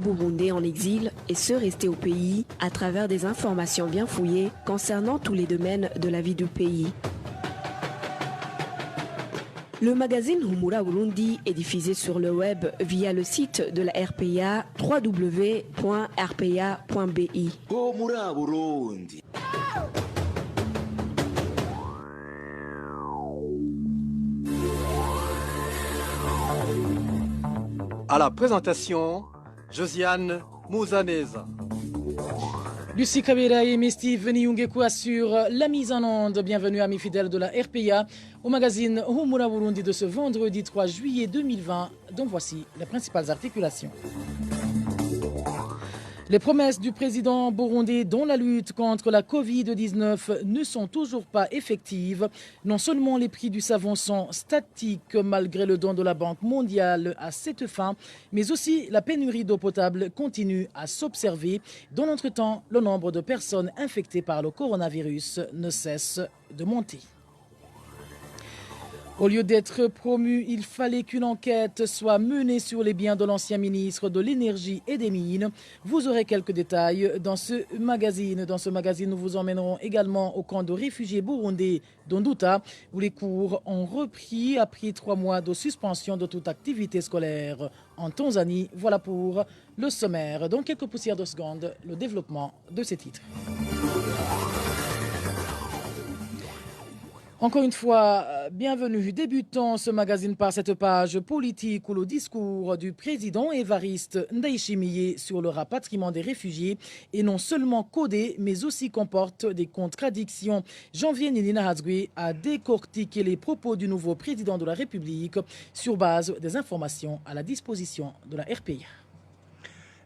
Burundais en exil et ceux restés au pays à travers des informations bien fouillées concernant tous les domaines de la vie du pays. Le magazine Humura Burundi est diffusé sur le web via le site de la RPA www.rpa.bi. Humura Burundi. À la présentation, Josiane Mouzaneza. Lucie Kabera et Steve Niungeku assurent la mise en onde. Bienvenue amis fidèles de la RPA au magazine Humura Burundi de ce vendredi 3 juillet 2020, dont voici les principales articulations. Les promesses du président burundais dont la lutte contre la Covid-19 ne sont toujours pas effectives. Non seulement les prix du savon sont statiques malgré le don de la Banque mondiale à cette fin, mais aussi la pénurie d'eau potable continue à s'observer. Dans l'entretemps, le nombre de personnes infectées par le coronavirus ne cesse de monter. Au lieu d'être promu, il fallait qu'une enquête soit menée sur les biens de l'ancien ministre de l'Énergie et des Mines. Vous aurez quelques détails dans ce magazine. Dans ce magazine, nous vous emmènerons également au camp de réfugiés burundais d'Onduta, où les cours ont repris après 3 mois de suspension de toute activité scolaire en Tanzanie. Voilà pour le sommaire. Dans quelques poussières de secondes, le développement de ces titres. Encore une fois, bienvenue. Débutons ce magazine par cette page politique où le discours du président Évariste Ndayishimiye sur le rapatriement des réfugiés est non seulement codé, mais aussi comporte des contradictions. Janvier Nina Hazgui a décortiqué les propos du nouveau président de la République sur base des informations à la disposition de la RPI.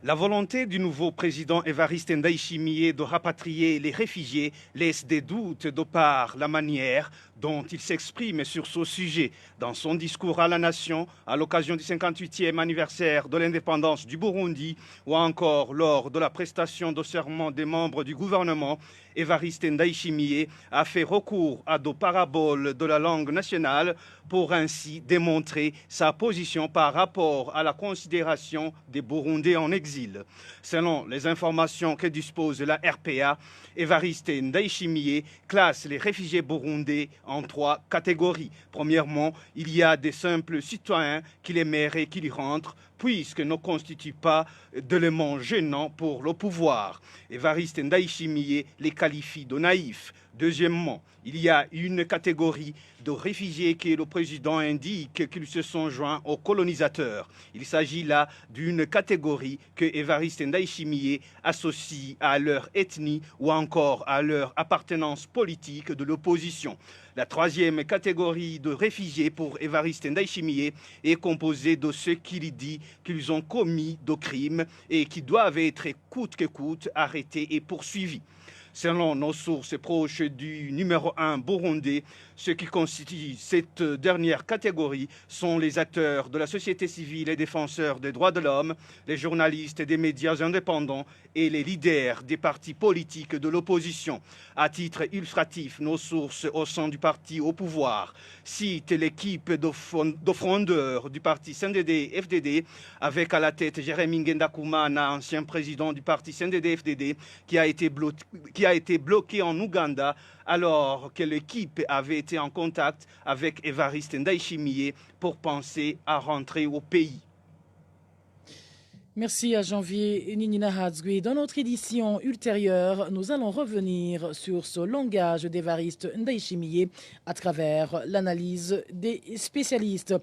La volonté du nouveau président Évariste Ndayishimiye de rapatrier les réfugiés laisse des doutes de par la manière dont il s'exprime sur ce sujet. Dans son discours à la nation, à l'occasion du 58e anniversaire de l'indépendance du Burundi, ou encore lors de la prestation de serment des membres du gouvernement, Évariste Ndayishimiye a fait recours à des paraboles de la langue nationale pour ainsi démontrer sa position par rapport à la considération des Burundais en exil. Selon les informations que dispose la RPA, Évariste Ndayishimiye classe les réfugiés burundais en 3 catégories. Premièrement, il y a des simples citoyens qu'il aimerait qu'ils rentrent, puisque ne constitue pas d'éléments gênants pour le pouvoir. Évariste Ndayishimiye les qualifie de naïfs. Deuxièmement, il y a une catégorie de réfugiés que le président indique qu'ils se sont joints aux colonisateurs. Il s'agit là d'une catégorie que Évariste Ndayishimiye associe à leur ethnie ou encore à leur appartenance politique de l'opposition. La troisième catégorie de réfugiés pour Évariste Ndayishimiye est composée de ceux qu'il dit qu'ils ont commis de crimes et qui doivent être coûte que coûte arrêtés et poursuivis. Selon nos sources proches du numéro 1 burundais, ceux qui constituent cette dernière catégorie sont les acteurs de la société civile et défenseurs des droits de l'homme, les journalistes des médias indépendants et les leaders des partis politiques de l'opposition. À titre illustratif, nos sources au sein du parti au pouvoir citent l'équipe de frondeurs du parti CNDD-FDD avec à la tête Jérémy Ngendakumana, ancien président du parti CNDD-FDD, qui a été bloqué en Ouganda alors que l'équipe avait été en contact avec Évariste Ndayishimiye pour penser à rentrer au pays. Merci à Janvier Ninina Hazgui. Dans notre édition ultérieure, nous allons revenir sur ce langage d'Évariste Ndayishimiye à travers l'analyse des spécialistes.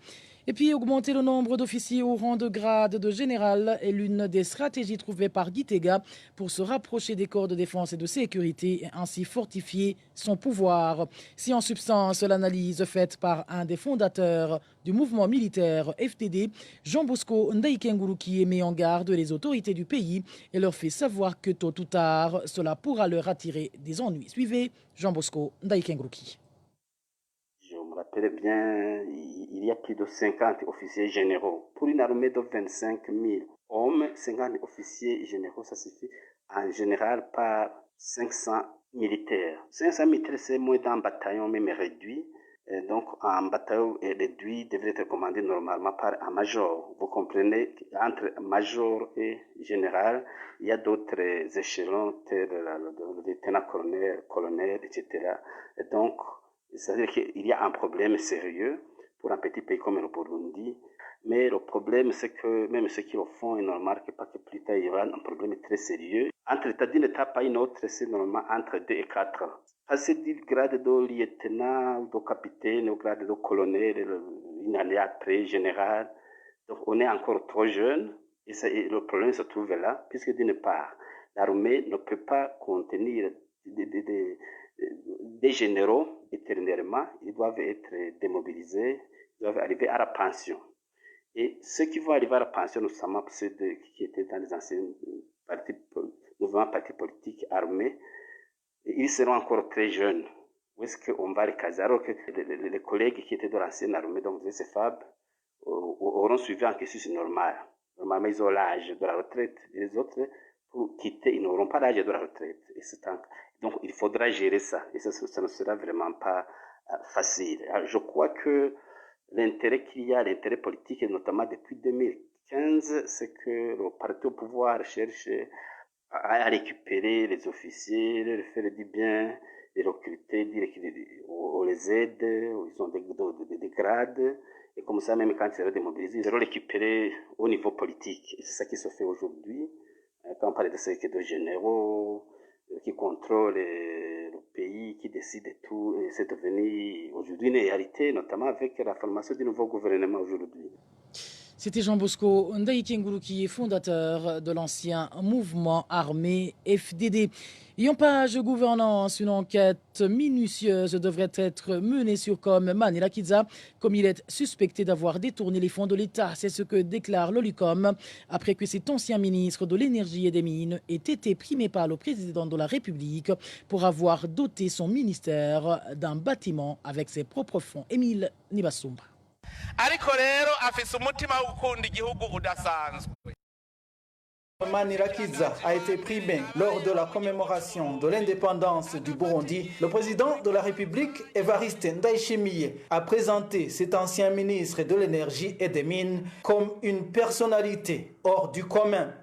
Et puis, augmenter le nombre d'officiers au rang de grade de général est l'une des stratégies trouvées par Gitega pour se rapprocher des corps de défense et de sécurité et ainsi fortifier son pouvoir. Si en substance, l'analyse faite par un des fondateurs du mouvement militaire FDD, Jean Bosco Ndaïkenguruki, met en garde les autorités du pays et leur fait savoir que tôt ou tard, cela pourra leur attirer des ennuis. Suivez Jean Bosco Ndaïkenguruki. Je me rappelle bien, il y a plus de 50 officiers généraux. Pour une armée de 25 000 hommes, 50 officiers généraux, ça se fait en général par 500 militaires. 500 militaires, c'est moins d'un bataillon même réduit. Et donc, un bataillon réduit devrait être commandé normalement par un major. Vous comprenez, entre major et général, il y a d'autres échelons, tels le lieutenant-colonel, colonel, etc. Et donc, c'est-à-dire qu'il y a un problème sérieux pour un petit pays comme le Burundi. Mais le problème, c'est que même ceux qui le font, ils ne remarquent pas que plus tard, il y aura un problème très sérieux. Entre l'état d'une étape à une autre, c'est normalement entre 2 et 4 ans. Passer du grade de lieutenant, de capitaine, au grade de colonel, une année après, général. Donc, on est encore trop jeune. Et le problème se trouve là, puisque d'une part, l'armée ne peut pas contenir des généraux éternellement. Ils doivent être démobilisés, ils doivent arriver à la pension. Et ceux qui vont arriver à la pension, notamment ceux qui étaient dans les anciens mouvements partis politiques armés, ils seront encore très jeunes. Où est-ce qu'on va les caser? Alors que les collègues qui étaient dans l'ancienne armée, donc les CFAB, auront suivi un cursus normal. Normalement, ils ont l'âge de la retraite. Et les autres, pour quitter, ils n'auront pas l'âge de la retraite. Donc, il faudra gérer ça. Et ça ne sera vraiment pas facile. Alors, je crois que l'intérêt qu'il y a, l'intérêt politique, et notamment depuis 2015, c'est que le parti au pouvoir cherche à récupérer les officiers, leur faire du bien, les recruter, on les aide, ils ont des grades, et comme ça, même quand ils seront démobilisés, ils seront récupérés au niveau politique. Et c'est ça qui se fait aujourd'hui. Quand on parle de secrétaires généraux, qui contrôlent le pays, qui décident de tout, et c'est devenu aujourd'hui une réalité, notamment avec la formation du nouveau gouvernement aujourd'hui. C'était Jean Bosco Ndaïkenguru qui est fondateur de l'ancien mouvement armé FDD. Et en page gouvernance, une enquête minutieuse devrait être menée sur Comme Manila Kiza, comme il est suspecté d'avoir détourné les fonds de l'État. C'est ce que déclare l'Olicom après que cet ancien ministre de l'Énergie et des Mines ait été primé par le président de la République pour avoir doté son ministère d'un bâtiment avec ses propres fonds. Émile Nibasumba. ariko rero afise umutima wo gukunda igihugu udasanzwe. Manirakiza a été primé lors de la commémoration de l'indépendance du Burundi. Le président de la République, Évariste Ndayishimiye, a présenté cet ancien ministre de l'Énergie et des Mines comme une personnalité hors du commun.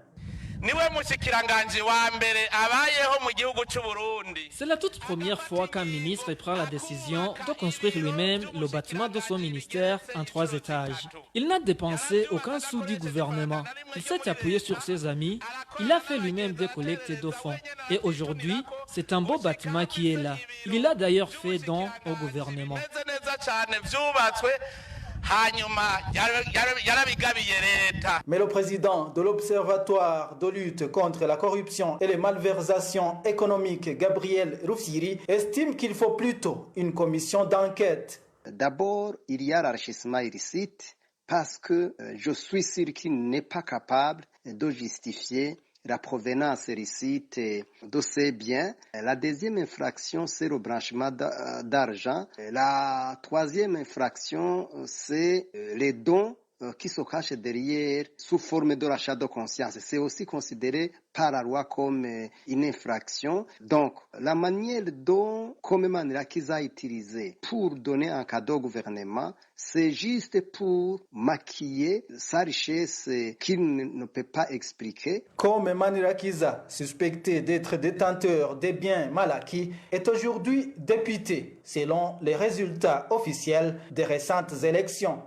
C'est la toute première fois qu'un ministre prend la décision de construire lui-même le bâtiment de son ministère en 3 étages. Il n'a dépensé aucun sou du gouvernement. Il s'est appuyé sur ses amis. Il a fait lui-même des collectes de fonds. Et aujourd'hui, c'est un beau bâtiment qui est là. Il l'a d'ailleurs fait don au gouvernement. Mais le président de l'Observatoire de lutte contre la corruption et les malversations économiques, Gabriel Rufyiri, estime qu'il faut plutôt une commission d'enquête. D'abord, il y a l'enrichissement illicite parce que je suis sûr qu'il n'est pas capable de justifier la provenance illicite de ces biens. La deuxième infraction, c'est le branchement d'argent. La troisième infraction, c'est les dons qui se cachent derrière sous forme de rachat de conscience. C'est aussi considéré par la loi comme une infraction. Donc, la manière dont Comme Manila Kiza a utilisé pour donner un cadeau au gouvernement, c'est juste pour maquiller sa richesse qu'il ne peut pas expliquer. Comme Manila Kiza, suspecté d'être détenteur des biens mal acquis, est aujourd'hui député, selon les résultats officiels des récentes élections.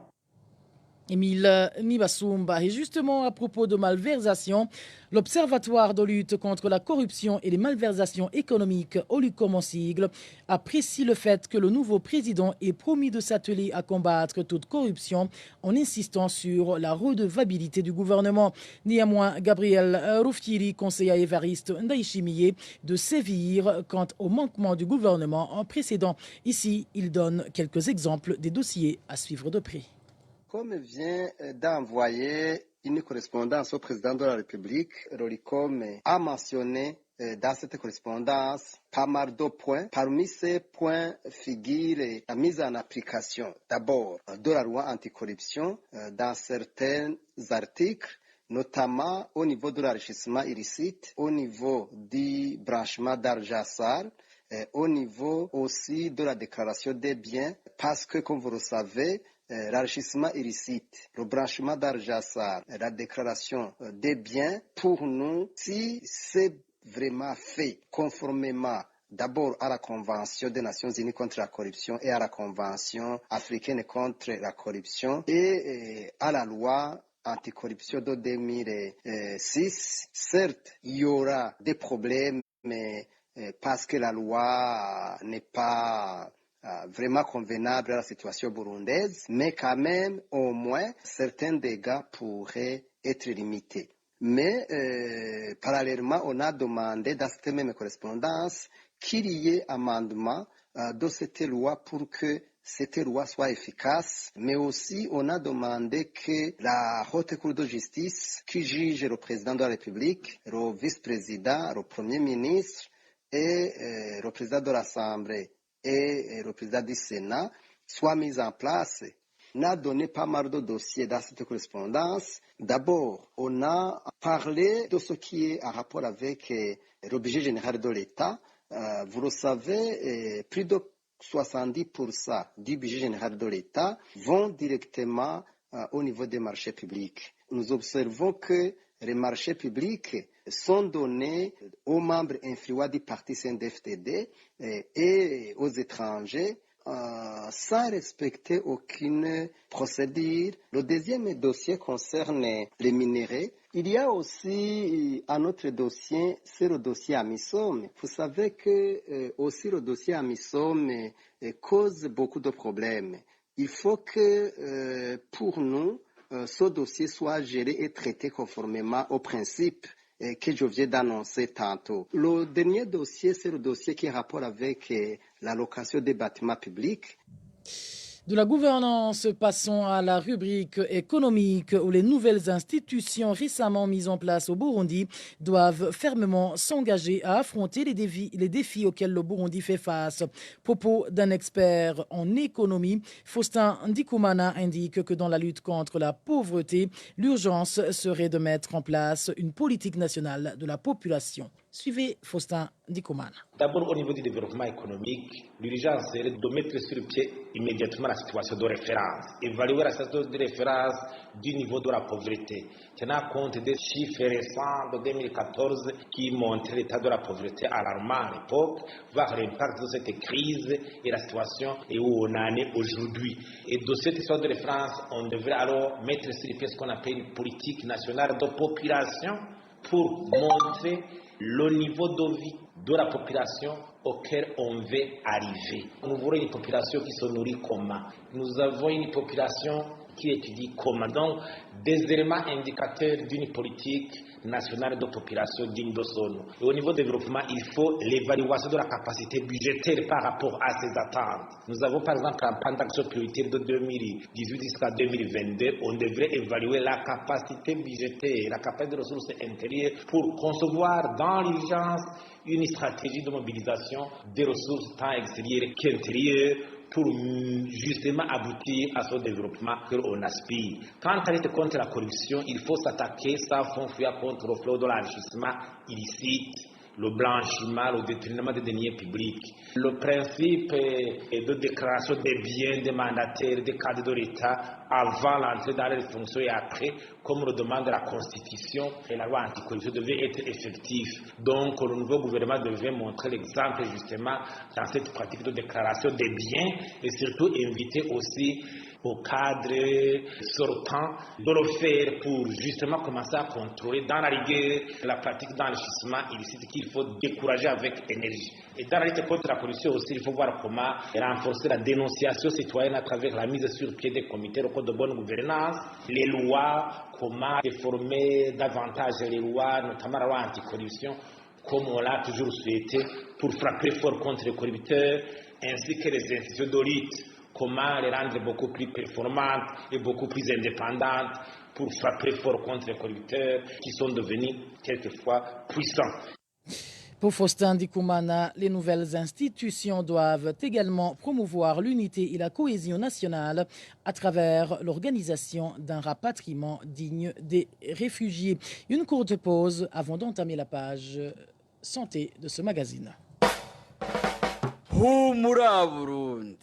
Émile Nibasumba. Et justement, à propos de malversation, l'Observatoire de lutte contre la corruption et les malversations économiques, Olicom en sigle, apprécie le fait que le nouveau président ait promis de s'atteler à combattre toute corruption en insistant sur la redevabilité du gouvernement. Néanmoins, Gabriel Rufyiri conseille à Évariste Ndayishimiye de sévir quant au manquement du gouvernement en précédent. Ici, il donne quelques exemples des dossiers à suivre de près. Comme vient d'envoyer une correspondance au président de la République, l'Olicom a mentionné dans cette correspondance pas mal de points. Parmi ces points figure la mise en application d'abord de la loi anticorruption dans certains articles, notamment au niveau de l'enrichissement illicite, au niveau du branchement d'argent sale au niveau aussi de la déclaration des biens, parce que, comme vous le savez, l'enrichissement illicite, le branchement d'argent sale, la déclaration des biens, pour nous, si c'est vraiment fait conformément d'abord à la Convention des Nations Unies contre la corruption et à la Convention africaine contre la corruption et à la loi anticorruption de 2006, certes, il y aura des problèmes, mais parce que la loi n'est pas vraiment convenable à la situation burundaise, mais quand même, au moins, certains dégâts pourraient être limités. Mais parallèlement, on a demandé dans cette même correspondance qu'il y ait amendement de cette loi pour que cette loi soit efficace, mais aussi on a demandé que la Haute Cour de justice qui juge le président de la République, le vice-président, le premier ministre et le président de l'Assemblée et le président du Sénat soient mis en place. On a donné pas mal de dossiers dans cette correspondance. D'abord, on a parlé de ce qui est en rapport avec le budget général de l'État. Vous le savez, plus de 70% du budget général de l'État vont directement au niveau des marchés publics. Nous observons que les marchés publics sont donnés aux membres influents du parti CNDD-FDD et aux étrangers sans respecter aucune procédure. Le deuxième dossier concerne les minéraux. Il y a aussi un autre dossier, c'est le dossier Amisom. Vous savez que aussi le dossier Amisom cause beaucoup de problèmes. Il faut que pour nous, ce dossier soit géré et traité conformément aux principes que je viens d'annoncer tantôt. Le dernier dossier, c'est le dossier qui est en rapport avec la location des bâtiments publics. De la gouvernance, passons à la rubrique économique où les nouvelles institutions récemment mises en place au Burundi doivent fermement s'engager à affronter les défis auxquels le Burundi fait face. Propos d'un expert en économie, Faustin Ndikumana indique que dans la lutte contre la pauvreté, l'urgence serait de mettre en place une politique nationale de la population. Suivez Faustin Ndikumana. D'abord, au niveau du développement économique, l'urgence serait de mettre sur le pied immédiatement la situation de référence, évaluer la situation de référence du niveau de la pauvreté, tenant compte des chiffres récents de 2014 qui montraient l'état de la pauvreté alarmant à l'époque, voir l'impact de cette crise et la situation et où on en est aujourd'hui. Et de cette situation de référence, on devrait alors mettre sur le pied ce qu'on appelle une politique nationale de population pour montrer le niveau de vie de la population auquel on veut arriver. Nous voulons une population qui se nourrit comment? Nous avons une population qui étudie comment? Donc, des éléments indicateurs d'une politique nationale de population digne de son nom. Et au niveau du développement, il faut l'évaluation de la capacité budgétaire par rapport à ces attentes. Nous avons par exemple un plan d'action prioritaire de 2018 jusqu'à 2022. On devrait évaluer la capacité budgétaire, la capacité de ressources intérieures pour concevoir dans l'urgence une stratégie de mobilisation des ressources tant extérieures qu'intérieures pour justement aboutir à ce développement que l'on aspire. Quant à lutter contre la corruption, il faut s'attaquer sans fond fuyant contre le flot de l'enrichissement illicite, le blanchiment, le détournement des deniers publics. Le principe de déclaration des biens des mandataires, des cadres de l'État avant l'entrée dans les fonctions et après, comme le demande la Constitution et la loi anticorruption, devait être effectif. Donc le nouveau gouvernement devait montrer l'exemple justement dans cette pratique de déclaration des biens et surtout inviter aussi au cadre sortant de le faire pour justement commencer à contrôler dans la rigueur la pratique d'enrichissement illicite qu'il faut décourager avec énergie. Et dans la lutte contre la corruption aussi, il faut voir comment renforcer la dénonciation citoyenne à travers la mise sur pied des comités locaux de bonne gouvernance, les lois, comment déformer davantage les lois, notamment la loi anticorruption, comme on l'a toujours souhaité, pour frapper fort contre les corrupteurs, ainsi que les institutions de lutte, comment les rendre beaucoup plus performantes et beaucoup plus indépendantes pour frapper fort contre les corrupteurs qui sont devenus quelquefois puissants. Pour Faustin Ndikumana, les nouvelles institutions doivent également promouvoir l'unité et la cohésion nationale à travers l'organisation d'un rapatriement digne des réfugiés. Une courte pause avant d'entamer la page santé de ce magazine. humura Burundi.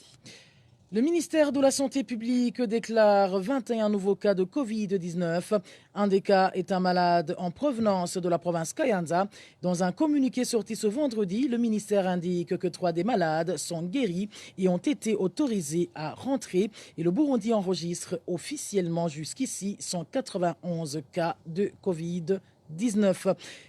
Le ministère de la Santé publique déclare 21 nouveaux cas de Covid-19. Un des cas est un malade en provenance de la province Kayanza. Dans un communiqué sorti ce vendredi, le ministère indique que 3 des malades sont guéris et ont été autorisés à rentrer. Et le Burundi enregistre officiellement jusqu'ici 191 cas de Covid-19.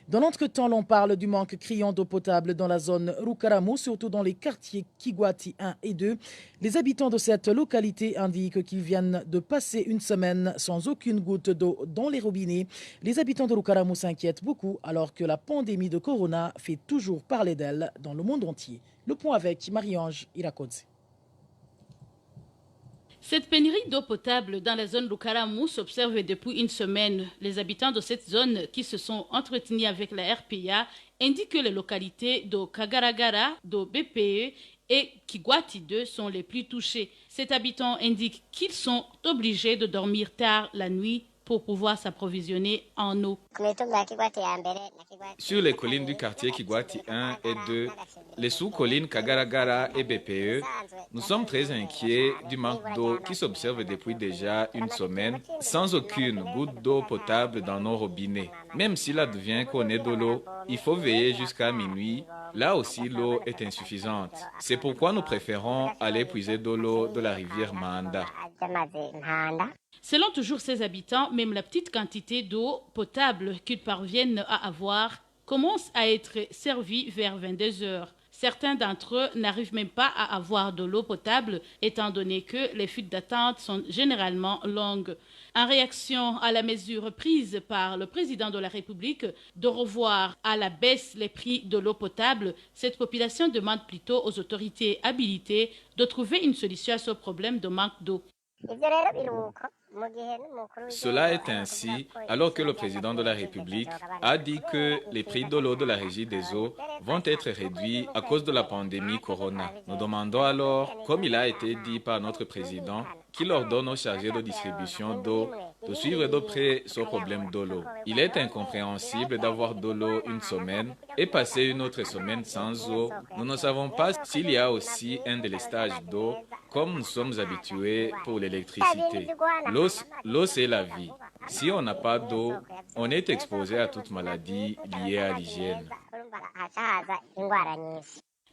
Dans l'entretemps, l'on parle du manque criant d'eau potable dans la zone Rukaramu, surtout dans les quartiers Kigwati 1 et 2. Les habitants de cette localité indiquent qu'ils viennent de passer une semaine sans aucune goutte d'eau dans les robinets. Les habitants de Rukaramu s'inquiètent beaucoup alors que la pandémie de Corona fait toujours parler d'elle dans le monde entier. Le point avec Marie-Ange Irakodze. Cette pénurie d'eau potable dans la zone Rukaramu s'observe depuis une semaine. Les habitants de cette zone qui se sont entretenus avec la RPA indiquent que les localités de Kagaragara, de BPE et Kigwati 2 sont les plus touchées. Cet habitant indique qu'ils sont obligés de dormir tard la nuit pour pouvoir s'approvisionner en eau. Sur les collines du quartier Kigwati 1 et 2, les sous-collines Kagaragara et BPE, nous sommes très inquiets du manque d'eau qui s'observe depuis déjà une semaine, sans aucune goutte d'eau potable dans nos robinets. Même s'il advient qu'on ait de l'eau, il faut veiller jusqu'à minuit. Là aussi, l'eau est insuffisante. C'est pourquoi nous préférons aller puiser de l'eau de la rivière Manda. Selon toujours ces habitants, même la petite quantité d'eau potable qu'ils parviennent à avoir commence à être servie vers 22 heures. Certains d'entre eux n'arrivent même pas à avoir de l'eau potable, étant donné que les files d'attente sont généralement longues. En réaction à la mesure prise par le président de la République de revoir à la baisse les prix de l'eau potable, cette population demande plutôt aux autorités habilitées de trouver une solution à ce problème de manque d'eau. Cela est ainsi alors que le président de la République a dit que les prix de l'eau de la Régie des eaux vont être réduits à cause de la pandémie Corona. Nous demandons alors, comme il a été dit par notre président, qu'il ordonne aux chargés de distribution d'eau de suivre de près ce problème de l'eau. Il est incompréhensible d'avoir de l'eau une semaine et passer une autre semaine sans eau. Nous ne savons pas s'il y a aussi un délestage d'eau comme nous sommes habitués pour l'électricité. L'eau, c'est la vie. Si on n'a pas d'eau, on est exposé à toute maladie liée à l'hygiène.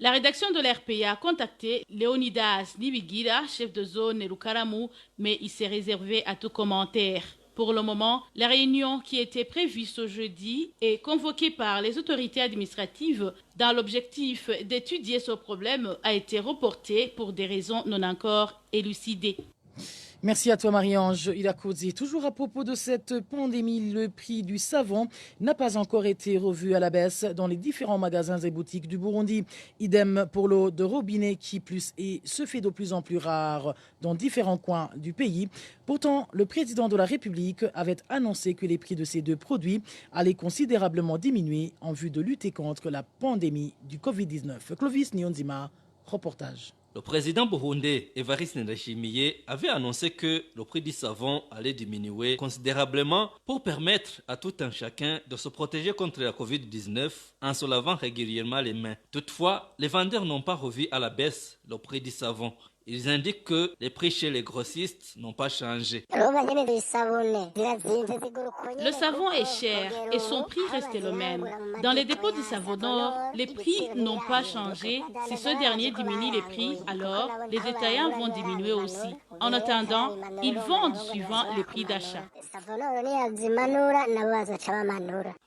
La rédaction de l'RPA a contacté Léonidas Nibigira, chef de zone Rukaramu, mais il s'est réservé à tout commentaire. Pour le moment, la réunion qui était prévue ce jeudi est convoquée par les autorités administratives dans l'objectif d'étudier ce problème a été reportée pour des raisons non encore élucidées. Merci à toi Marie-Ange Irakodze. Toujours à propos de cette pandémie, le prix du savon n'a pas encore été revu à la baisse dans les différents magasins et boutiques du Burundi. Idem pour l'eau de robinet qui plus et se fait de plus en plus rare dans différents coins du pays. Pourtant, le président de la République avait annoncé que les prix de ces deux produits allaient considérablement diminuer en vue de lutter contre la pandémie du Covid-19. Clovis Nyonzima, reportage. Le président burundais Evariste Ndayishimiye avait annoncé que le prix du savon allait diminuer considérablement pour permettre à tout un chacun de se protéger contre la Covid-19 en se lavant régulièrement les mains. Toutefois, les vendeurs n'ont pas revu à la baisse le prix du savon. Ils indiquent que les prix chez les grossistes n'ont pas changé. Le savon est cher et son prix reste le même. Dans les dépôts du savonneur, les prix n'ont pas changé. Si ce dernier diminue les prix, alors les détaillants vont diminuer aussi. En attendant, ils vendent suivant les prix d'achat.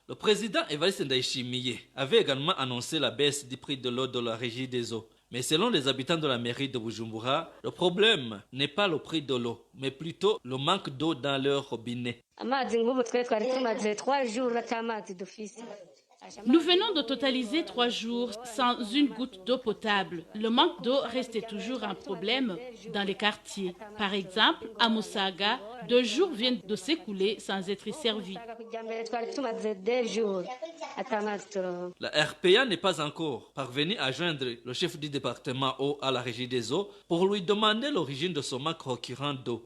Le président Evariste Ndayishimiye avait également annoncé la baisse du prix de l'eau de la Régie des eaux. Mais selon les habitants de la mairie de Bujumbura, le problème n'est pas le prix de l'eau, mais plutôt le manque d'eau dans leur robinet. Nous venons de totaliser 3 jours sans une goutte d'eau potable. Le manque d'eau reste toujours un problème dans les quartiers. Par exemple, à Musaga, 2 jours viennent de s'écouler sans être servis. La RPA n'est pas encore parvenue à joindre le chef du département eau à la Régie des eaux pour lui demander l'origine de ce manque récurrent d'eau.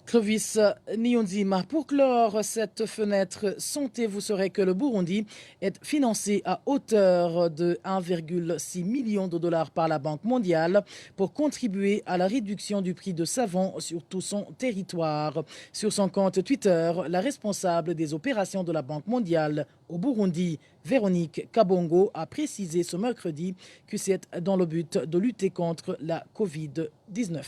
Clovis Nyonzima, pour clore cette fenêtre santé, vous saurez que le Burundi est financé à hauteur de 1,6 million de dollars par la Banque mondiale pour contribuer à la réduction du prix de savon sur tout son territoire. Sur son compte Twitter, la responsable des opérations de la Banque mondiale au Burundi, Véronique Kabongo, a précisé ce mercredi que c'est dans le but de lutter contre la Covid-19.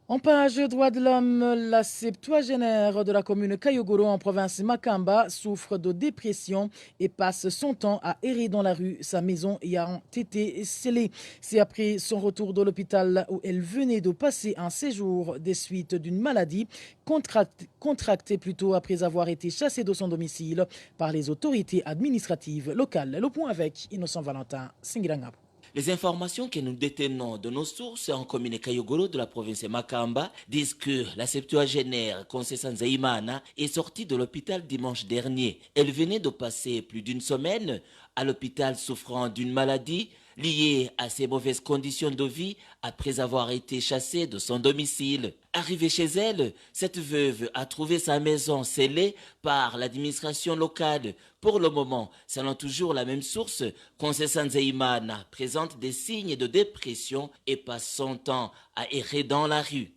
En page droits de l'homme, la septuagénaire de la commune Kayogoro en province Makamba souffre de dépression et passe son temps à errer dans la rue, sa maison ayant été scellée. C'est après son retour de l'hôpital où elle venait de passer un séjour des suites d'une maladie contractée plutôt après avoir été chassée de son domicile par les autorités administratives locales. Le point avec Innocent Valentin Singirangabo. Les informations que nous détenons de nos sources en commune Kayogoro de la province de Makamba disent que la septuagénaire Concessa Nzeyimana est sortie de l'hôpital dimanche dernier. Elle venait de passer plus d'une semaine à l'hôpital souffrant d'une maladie liée à ses mauvaises conditions de vie après avoir été chassée de son domicile. Arrivée chez elle, cette veuve a trouvé sa maison scellée par l'administration locale. Pour le moment, selon toujours la même source, Concessa Nzeyimana présente des signes de dépression et passe son temps à errer dans la rue.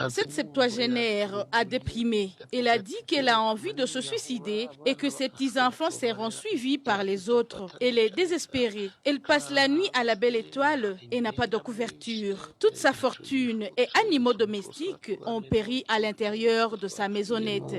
Cette septuagénaire a déprimé. Elle a dit qu'elle a envie de se suicider et que ses petits-enfants seront suivis par les autres. Elle est désespérée. Elle passe la nuit à la Belle Étoile et n'a pas de couverture. Toute sa fortune et animaux domestiques ont péri à l'intérieur de sa maisonnette.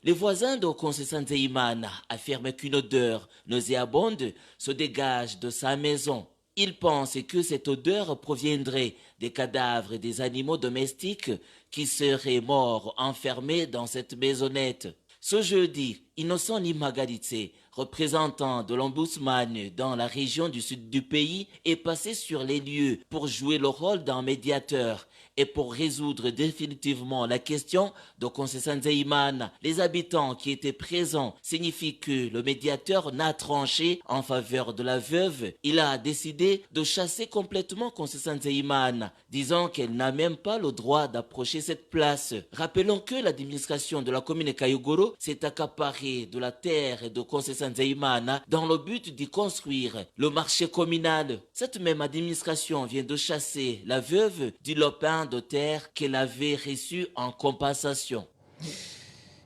Les voisins de Concessa Nzeyimana affirment qu'une odeur nauséabonde se dégage de sa maison. Ils pensent que cette odeur proviendrait des cadavres des animaux domestiques qui seraient morts enfermés dans cette maisonnette. Ce jeudi, Innocent Limagalitse, représentant de l'ombudsman dans la région du sud du pays, est passé sur les lieux pour jouer le rôle d'un médiateur et pour résoudre définitivement la question de Concessa Nzeyimana. Les habitants qui étaient présents signifient que le médiateur n'a tranché en faveur de la veuve. Il a décidé de chasser complètement Concessa Nzeyimana, disant qu'elle n'a même pas le droit d'approcher cette place. Rappelons que l'administration de la commune Kayogoro s'est accaparée de la terre de Concessa Nzeyimana dans le but d'y construire le marché communal. Cette même administration vient de chasser la veuve du lopin de terre qu'elle avait reçu en compensation.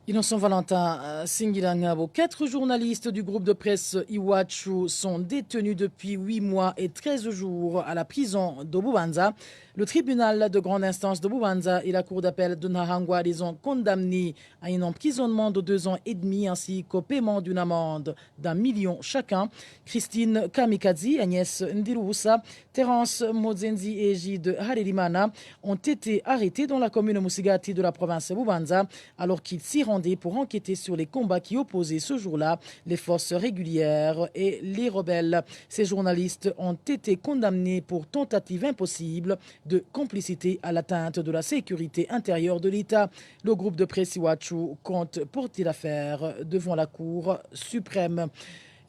Innocent Valentin Singirangabo. 4 journalistes du groupe de presse Iwachu sont détenus depuis 8 mois et 13 jours à la prison de Bubanza. Le tribunal de grande instance de Bubanza et la cour d'appel de Nahangwa les ont condamnés à un emprisonnement de 2 ans et demi ainsi qu'au paiement d'une amende d'1 million chacun. Christine Kamikazi, Agnès Ndiroussa, Terence Mozenzi et Gide Harelimana ont été arrêtés dans la commune Musigati de la province de Bubanza alors qu'ils s'y rendaient pour enquêter sur les combats qui opposaient ce jour-là les forces régulières et les rebelles. Ces journalistes ont été condamnés pour tentative impossible de complicité à l'atteinte de la sécurité intérieure de l'État. Le groupe de presse Iwachu compte porter l'affaire devant la Cour suprême.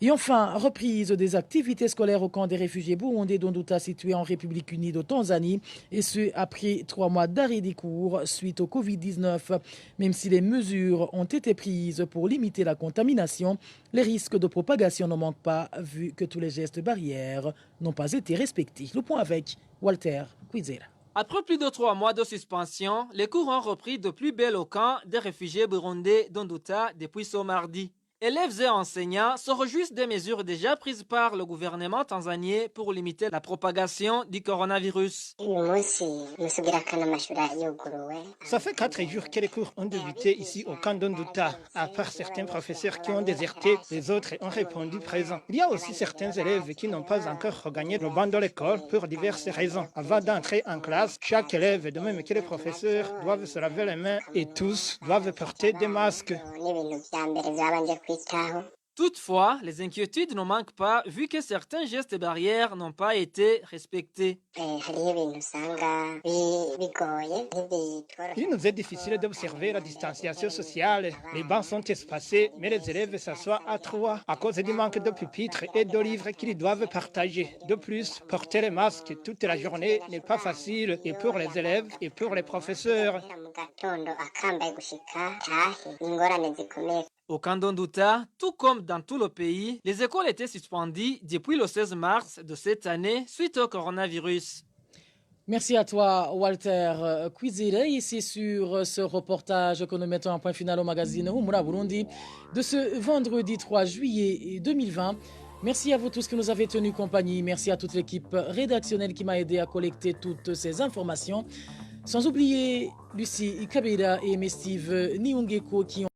Et enfin, reprise des activités scolaires au camp des réfugiés burundais d'Onduta situé en République unie de Tanzanie, et ce après 3 mois d'arrêt des cours suite au Covid-19. Même si les mesures ont été prises pour limiter la contamination, les risques de propagation ne manquent pas vu que tous les gestes barrières n'ont pas été respectés. Le point avec Walter Kwizera. Après plus de 3 mois de suspension, les cours ont repris de plus belle au camp des réfugiés burundais d'Onduta depuis ce mardi. Élèves et enseignants se réjouissent des mesures déjà prises par le gouvernement tanzanien pour limiter la propagation du coronavirus. Ça fait 4 jours que les cours ont débuté ici au camp d'Onduta. À part certains professeurs qui ont déserté, les autres ont répondu présents. Il y a aussi certains élèves qui n'ont pas encore regagné le banc de l'école pour diverses raisons. Avant d'entrer en classe, chaque élève, de même que les professeurs, doivent se laver les mains et tous doivent porter des masques. Toutefois, les inquiétudes ne manquent pas vu que certains gestes barrières n'ont pas été respectés. Il nous est difficile d'observer la distanciation sociale. Les bancs sont espacés, mais les élèves s'assoient à trois à cause du manque de pupitres et de livres qu'ils doivent partager. De plus, porter les masques toute la journée n'est pas facile et pour les élèves et pour les professeurs. Au Kandon-Douta, tout comme dans tout le pays, les écoles étaient suspendues depuis le 16 mars de cette année suite au coronavirus. Merci à toi, Walter Kwizire. Ici sur ce reportage que nous mettons en point final au magazine Humura Burundi de ce vendredi 3 juillet 2020. Merci à vous tous qui nous avez tenu compagnie. Merci à toute l'équipe rédactionnelle qui m'a aidé à collecter toutes ces informations. Sans oublier Lucie Kabeda et Steve Niungeko qui ont